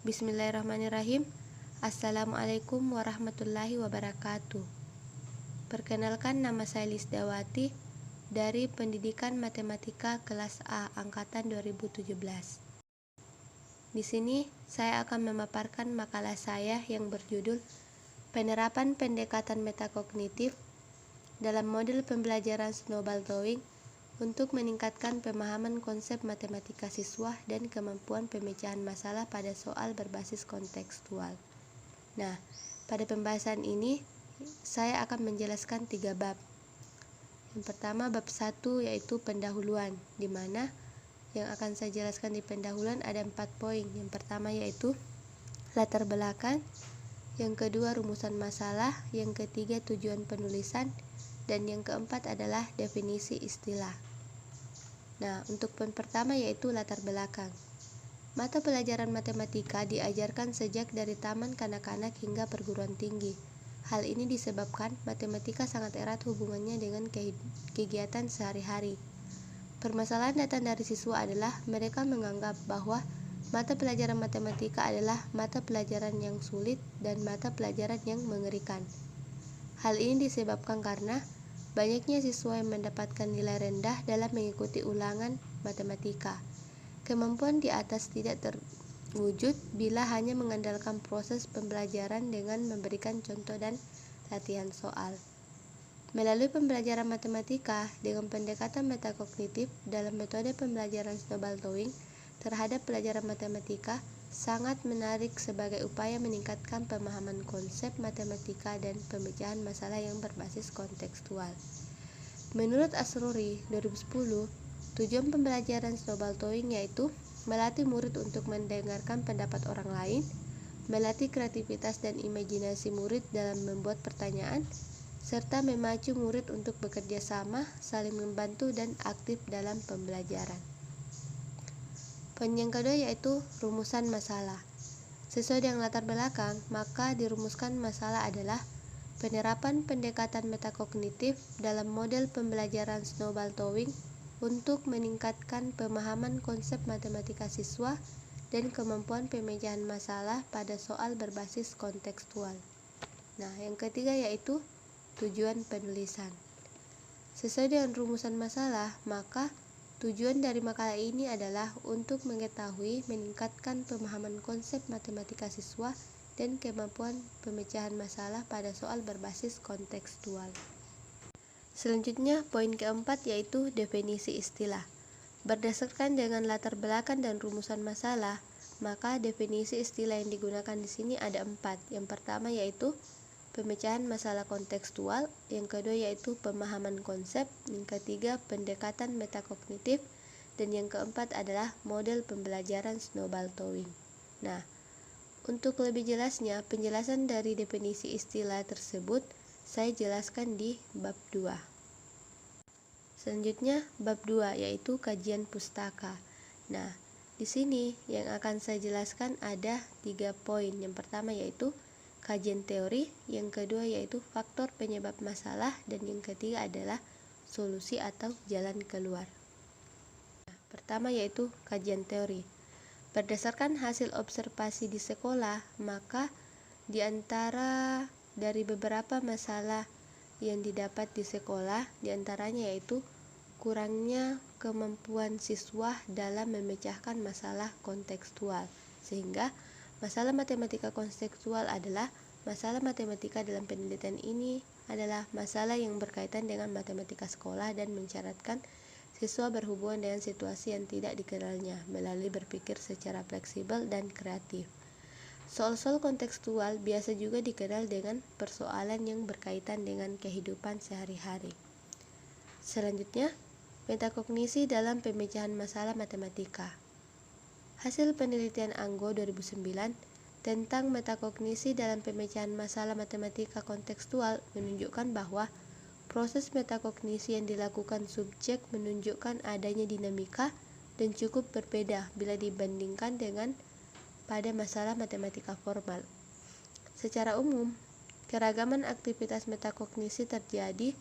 Bismillahirrahmanirrahim. Assalamualaikum warahmatullahi wabarakatuh. Perkenalkan, nama saya Lisdawati dari Pendidikan Matematika kelas A angkatan 2017. Di sini saya akan memaparkan makalah saya yang berjudul Penerapan Pendekatan Metakognitif dalam Model Pembelajaran Snowball Drawing untuk meningkatkan pemahaman konsep matematika siswa dan kemampuan pemecahan masalah pada soal berbasis kontekstual. Nah, pada pembahasan ini saya akan menjelaskan 3 bab. Yang pertama, bab 1 yaitu pendahuluan, di mana yang akan saya jelaskan di pendahuluan ada 4 poin. Yang pertama yaitu latar belakang, yang kedua rumusan masalah, yang ketiga tujuan penulisan, dan yang keempat adalah definisi istilah. Nah, untuk poin pertama yaitu latar belakang. Mata pelajaran matematika diajarkan sejak dari taman kanak-kanak hingga perguruan tinggi. Hal ini disebabkan matematika sangat erat hubungannya dengan kegiatan sehari-hari. Permasalahan datang dari siswa adalah mereka menganggap bahwa mata pelajaran matematika adalah mata pelajaran yang sulit dan mata pelajaran yang mengerikan. Hal ini disebabkan karena banyaknya siswa yang mendapatkan nilai rendah dalam mengikuti ulangan matematika. Kemampuan di atas tidak terwujud bila hanya mengandalkan proses pembelajaran dengan memberikan contoh dan latihan soal. Melalui pembelajaran matematika dengan pendekatan metakognitif dalam metode pembelajaran snowball drawing terhadap pelajaran matematika sangat menarik sebagai upaya meningkatkan pemahaman konsep matematika dan pemecahan masalah yang berbasis kontekstual. Menurut Asrori 2010, tujuan pembelajaran snowball drawing yaitu melatih murid untuk mendengarkan pendapat orang lain, melatih kreativitas dan imajinasi murid dalam membuat pertanyaan, serta memacu murid untuk bekerja sama, saling membantu, dan aktif dalam pembelajaran. Poin yang kedua yaitu rumusan masalah. Sesuai dengan latar belakang, maka dirumuskan masalah adalah penerapan pendekatan metakognitif dalam model pembelajaran snowball drawing untuk meningkatkan pemahaman konsep matematika siswa dan kemampuan pemecahan masalah pada soal berbasis kontekstual. Nah, yang ketiga yaitu tujuan penulisan. Sesuai dengan rumusan masalah, maka tujuan dari makalah ini adalah untuk mengetahui, meningkatkan pemahaman konsep matematika siswa dan kemampuan pemecahan masalah pada soal berbasis kontekstual. Selanjutnya, poin keempat yaitu definisi istilah. Berdasarkan dengan latar belakang dan rumusan masalah, maka definisi istilah yang digunakan di sini ada 4. Yang pertama yaitu pemecahan masalah kontekstual, yang kedua yaitu pemahaman konsep, yang ketiga pendekatan metakognitif, dan yang keempat adalah model pembelajaran snowball drawing. Nah, untuk lebih jelasnya, penjelasan dari definisi istilah tersebut saya jelaskan di bab 2. Selanjutnya, bab 2 yaitu kajian pustaka. Nah, di sini yang akan saya jelaskan ada 3 poin. Yang pertama yaitu kajian teori, yang kedua yaitu faktor penyebab masalah, dan yang ketiga adalah solusi atau jalan keluar. Pertama yaitu kajian teori. Berdasarkan hasil observasi di sekolah, maka di antara dari beberapa masalah yang didapat di sekolah, diantaranya yaitu kurangnya kemampuan siswa dalam memecahkan masalah kontekstual, sehingga masalah matematika kontekstual adalah masalah matematika dalam penelitian ini adalah masalah yang berkaitan dengan matematika sekolah dan mensyaratkan siswa berhubungan dengan situasi yang tidak dikenalnya melalui berpikir secara fleksibel dan kreatif. Soal-soal kontekstual biasa juga dikenal dengan persoalan yang berkaitan dengan kehidupan sehari-hari. Selanjutnya, metakognisi dalam pemecahan masalah matematika. Hasil penelitian Anggo 2009 tentang metakognisi dalam pemecahan masalah matematika kontekstual menunjukkan bahwa proses metakognisi yang dilakukan subjek menunjukkan adanya dinamika dan cukup berbeda bila dibandingkan dengan pada masalah matematika formal. Secara umum, keragaman aktivitas metakognisi terjadi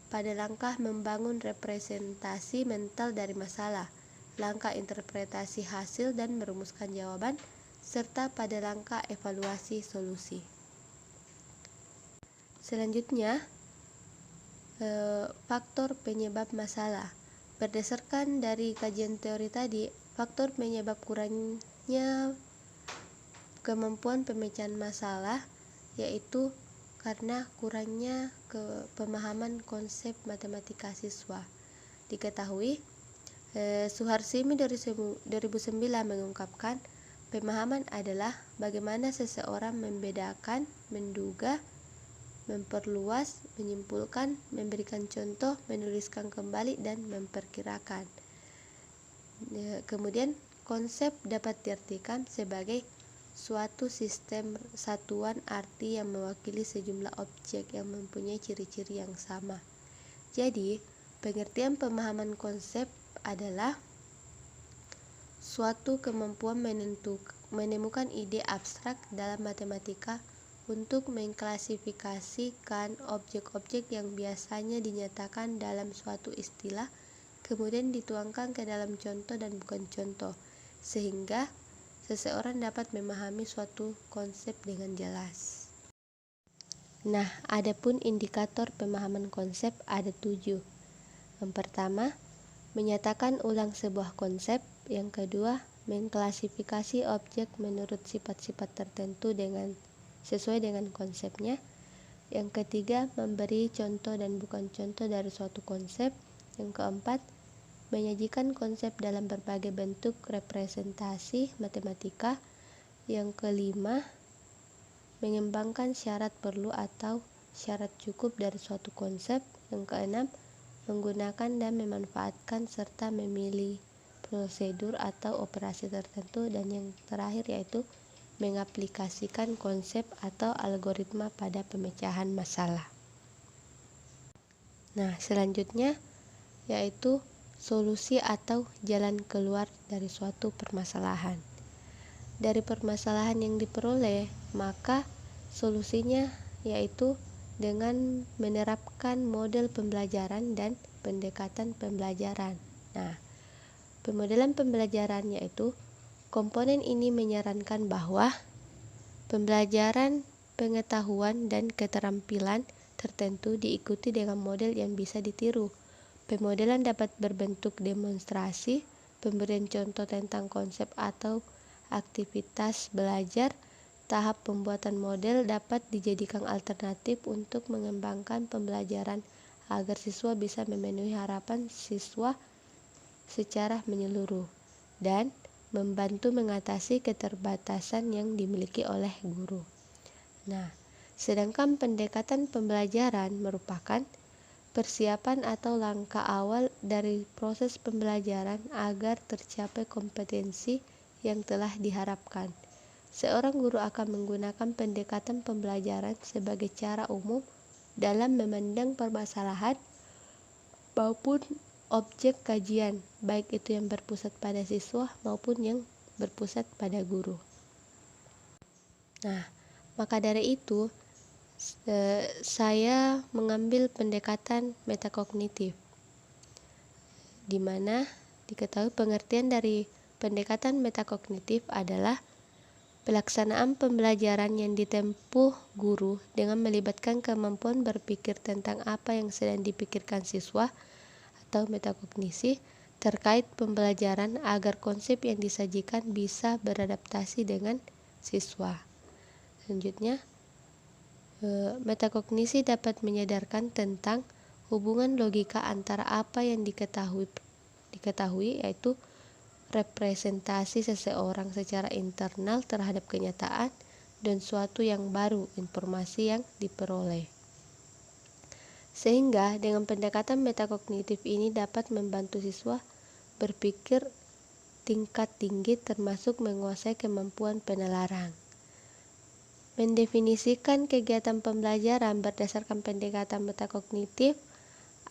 pada langkah membangun representasi mental dari masalah, langkah interpretasi hasil dan merumuskan jawaban, serta pada langkah evaluasi solusi. Selanjutnya, faktor penyebab masalah. Berdasarkan dari kajian teori tadi, faktor penyebab kurangnya kemampuan pemecahan masalah yaitu karena kurangnya pemahaman konsep matematika siswa. Diketahui, Suharsimi 2009 mengungkapkan, pemahaman adalah bagaimana seseorang membedakan, menduga, memperluas, menyimpulkan, memberikan contoh, menuliskan kembali, dan memperkirakan. Kemudian konsep dapat diartikan sebagai suatu sistem satuan arti yang mewakili sejumlah objek yang mempunyai ciri-ciri yang sama. Jadi, pengertian pemahaman konsep adalah suatu kemampuan menemukan ide abstrak dalam matematika untuk mengklasifikasikan objek-objek yang biasanya dinyatakan dalam suatu istilah, kemudian dituangkan ke dalam contoh dan bukan contoh, sehingga seseorang dapat memahami suatu konsep dengan jelas. Nah, adapun indikator pemahaman konsep ada 7. Yang pertama, menyatakan ulang sebuah konsep. Yang kedua, mengklasifikasi objek menurut sifat-sifat tertentu sesuai dengan konsepnya. Yang ketiga, memberi contoh dan bukan contoh dari suatu konsep. Yang keempat, menyajikan konsep dalam berbagai bentuk representasi matematika. Yang kelima, mengembangkan syarat perlu atau syarat cukup dari suatu konsep. Yang keenam, menggunakan dan memanfaatkan serta memilih prosedur atau operasi tertentu. Dan yang terakhir yaitu mengaplikasikan konsep atau algoritma pada pemecahan masalah. Nah, selanjutnya yaitu solusi atau jalan keluar dari suatu permasalahan. Dari permasalahan yang diperoleh, maka solusinya yaitu dengan menerapkan model pembelajaran dan pendekatan pembelajaran. Nah, pemodelan pembelajaran yaitu komponen ini menyarankan bahwa pembelajaran pengetahuan dan keterampilan tertentu diikuti dengan model yang bisa ditiru. Pemodelan dapat berbentuk demonstrasi, pemberian contoh tentang konsep atau aktivitas belajar. Tahap pembuatan model dapat dijadikan alternatif untuk mengembangkan pembelajaran agar siswa bisa memenuhi harapan siswa secara menyeluruh dan membantu mengatasi keterbatasan yang dimiliki oleh guru. Nah, sedangkan pendekatan pembelajaran merupakan persiapan atau langkah awal dari proses pembelajaran agar tercapai kompetensi yang telah diharapkan. Seorang guru akan menggunakan pendekatan pembelajaran sebagai cara umum dalam memandang permasalahan maupun objek kajian, baik itu yang berpusat pada siswa maupun yang berpusat pada guru. Nah, maka dari itu saya mengambil pendekatan metakognitif, di mana diketahui pengertian dari pendekatan metakognitif adalah pelaksanaan pembelajaran yang ditempuh guru dengan melibatkan kemampuan berpikir tentang apa yang sedang dipikirkan siswa atau metakognisi terkait pembelajaran agar konsep yang disajikan bisa beradaptasi dengan siswa. Selanjutnya, metakognisi dapat menyadarkan tentang hubungan logika antara apa yang diketahui yaitu representasi seseorang secara internal terhadap kenyataan dan suatu yang baru, informasi yang diperoleh. Sehingga dengan pendekatan metakognitif ini dapat membantu siswa berpikir tingkat tinggi termasuk menguasai kemampuan penalaran. Mendefinisikan kegiatan pembelajaran berdasarkan pendekatan metakognitif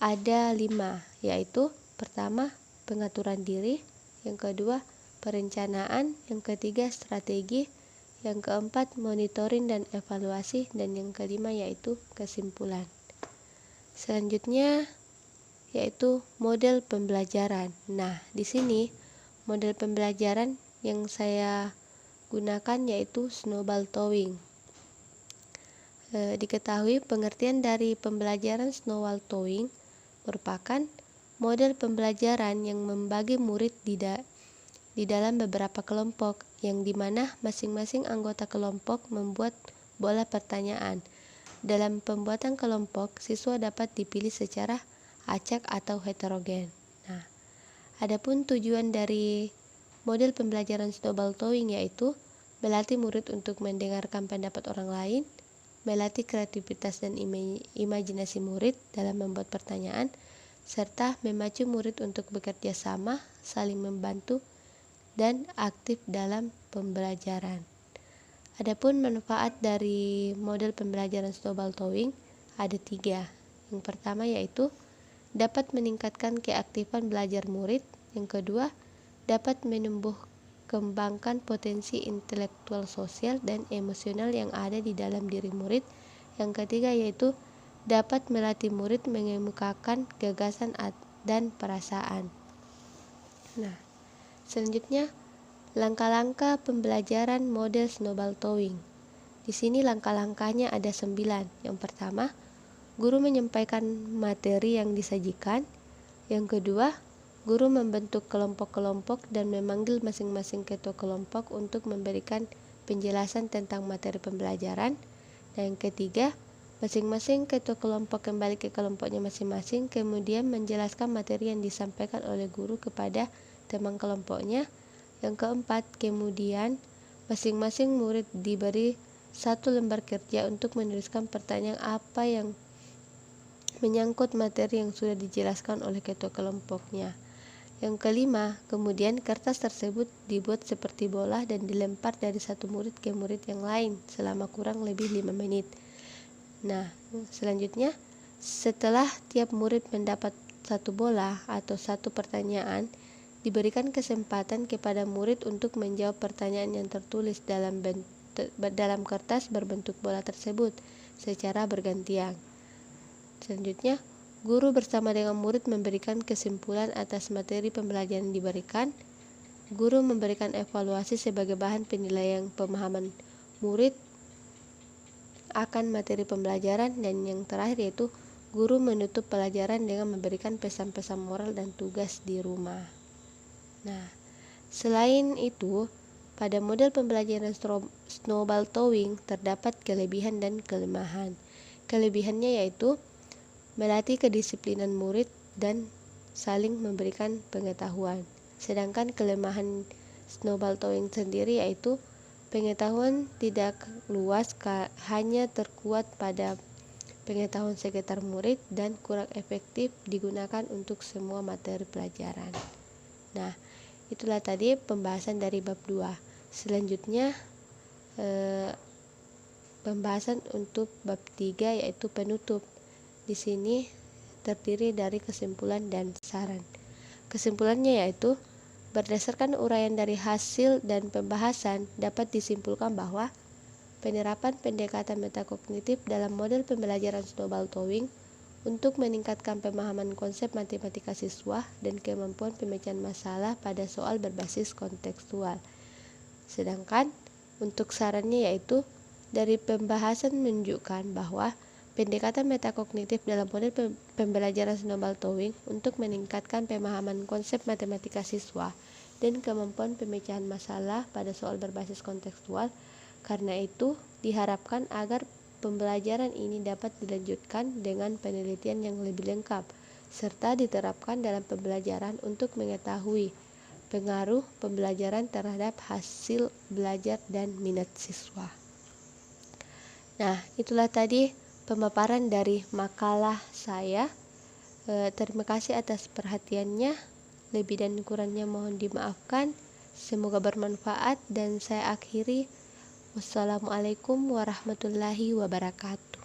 ada 5, yaitu pertama, pengaturan diri, yang kedua, perencanaan, yang ketiga, strategi, yang keempat, monitoring dan evaluasi, dan yang kelima yaitu kesimpulan. Selanjutnya yaitu model pembelajaran. Nah, di sini model pembelajaran yang saya gunakan, yaitu snowball throwing. Diketahui pengertian dari pembelajaran snowball throwing merupakan model pembelajaran yang membagi murid di dalam beberapa kelompok, yang dimana masing-masing anggota kelompok membuat bola pertanyaan. Dalam pembuatan kelompok, siswa dapat dipilih secara acak atau heterogen. Nah, adapun tujuan dari model pembelajaran snowball throwing yaitu melatih murid untuk mendengarkan pendapat orang lain, melatih kreativitas dan imajinasi murid dalam membuat pertanyaan, serta memacu murid untuk bekerja sama, saling membantu, dan aktif dalam pembelajaran. Adapun manfaat dari model pembelajaran snowball throwing ada 3. Yang pertama yaitu dapat meningkatkan keaktifan belajar murid. Yang kedua, dapat kembangkan potensi intelektual, sosial, dan emosional yang ada di dalam diri murid. Yang ketiga yaitu dapat melatih murid mengemukakan gagasan dan perasaan. Nah, selanjutnya langkah-langkah pembelajaran model snowball throwing. Di sini langkah-langkahnya ada 9. Yang pertama, guru menyampaikan materi yang disajikan. Yang kedua, guru membentuk kelompok-kelompok dan memanggil masing-masing ketua kelompok untuk memberikan penjelasan tentang materi pembelajaran. Dan yang ketiga, masing-masing ketua kelompok kembali ke kelompoknya masing-masing, kemudian menjelaskan materi yang disampaikan oleh guru kepada teman kelompoknya. Yang keempat, kemudian masing-masing murid diberi 1 lembar kerja untuk menuliskan pertanyaan apa yang menyangkut materi yang sudah dijelaskan oleh ketua kelompoknya. Yang kelima, kemudian kertas tersebut dibuat seperti bola dan dilempar dari satu murid ke murid yang lain selama kurang lebih 5 menit. Nah, selanjutnya setelah tiap murid mendapat 1 bola atau 1 pertanyaan, diberikan kesempatan kepada murid untuk menjawab pertanyaan yang tertulis dalam kertas berbentuk bola tersebut secara bergantian. Selanjutnya, guru bersama dengan murid memberikan kesimpulan atas materi pembelajaran yang diberikan. Guru memberikan evaluasi sebagai bahan penilaian pemahaman murid akan materi pembelajaran. Dan yang terakhir yaitu guru menutup pelajaran dengan memberikan pesan-pesan moral dan tugas di rumah. Nah, selain itu, pada model pembelajaran snowball throwing terdapat kelebihan dan kelemahan. Kelebihannya yaitu melatih kedisiplinan murid dan saling memberikan pengetahuan. Sedangkan kelemahan snowball throwing sendiri yaitu pengetahuan tidak luas, hanya terkuat pada pengetahuan sekitar murid dan kurang efektif digunakan untuk semua materi pelajaran. Nah, itulah tadi pembahasan dari bab 2. Selanjutnya pembahasan untuk bab 3 yaitu penutup. Di sini terdiri dari kesimpulan dan saran. Kesimpulannya yaitu berdasarkan uraian dari hasil dan pembahasan dapat disimpulkan bahwa penerapan pendekatan metakognitif dalam model pembelajaran snowball throwing untuk meningkatkan pemahaman konsep matematika siswa dan kemampuan pemecahan masalah pada soal berbasis kontekstual. Sedangkan untuk sarannya yaitu dari pembahasan menunjukkan bahwa pendekatan metakognitif dalam model pembelajaran snowball throwing untuk meningkatkan pemahaman konsep matematika siswa dan kemampuan pemecahan masalah pada soal berbasis kontekstual. Karena itu, diharapkan agar pembelajaran ini dapat dilanjutkan dengan penelitian yang lebih lengkap, serta diterapkan dalam pembelajaran untuk mengetahui pengaruh pembelajaran terhadap hasil belajar dan minat siswa. Nah, itulah tadi pemaparan dari makalah saya. Terima kasih atas perhatiannya. Lebih dan kurangnya mohon dimaafkan. Semoga bermanfaat dan saya akhiri. Wassalamualaikum warahmatullahi wabarakatuh.